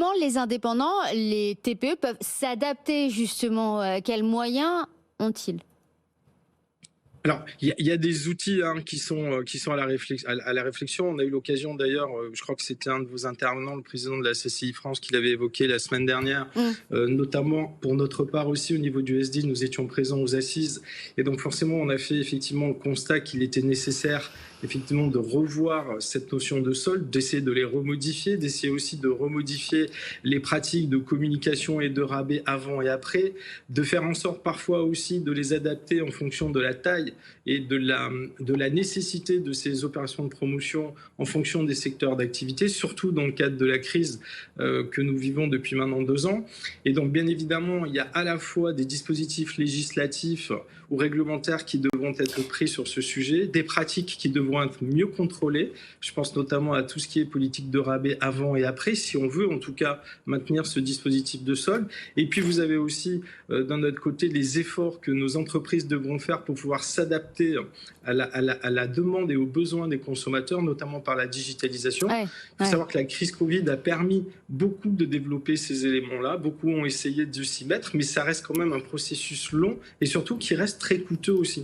comment les indépendants, les TPE peuvent s'adapter justement? Quels moyens ont-ils? Alors, il y a des outils qui sont à la réflexion. On a eu l'occasion d'ailleurs, je crois que c'était un de vos intervenants, le président de la CCI France, qui l'avait évoqué la semaine dernière, Mmh. notamment pour notre part aussi au niveau du SD, nous étions présents aux assises. Et donc forcément, on a fait effectivement le constat qu'il était nécessaire effectivement de revoir cette notion de solde, d'essayer de les remodifier, d'essayer aussi de remodifier les pratiques de communication et de rabais avant et après, de faire en sorte parfois aussi de les adapter en fonction de la taille et de la nécessité de ces opérations de promotion en fonction des secteurs d'activité, surtout dans le cadre de la crise que nous vivons depuis maintenant 2 ans. Et donc, bien évidemment, il y a à la fois des dispositifs législatifs ou réglementaires qui devront être pris sur ce sujet, des pratiques qui devront être mieux contrôlées. Je pense notamment à tout ce qui est politique de rabais avant et après, si on veut en tout cas maintenir ce dispositif de solde. Et puis, vous avez aussi, d'un autre côté, les efforts que nos entreprises devront faire pour pouvoir s'adapter à la demande et aux besoins des consommateurs, notamment par la digitalisation. Ouais, Il faut ouais. savoir que la crise Covid a permis beaucoup de développer ces éléments-là. Beaucoup ont essayé de s'y mettre, mais ça reste quand même un processus long et surtout qui reste très coûteux aussi.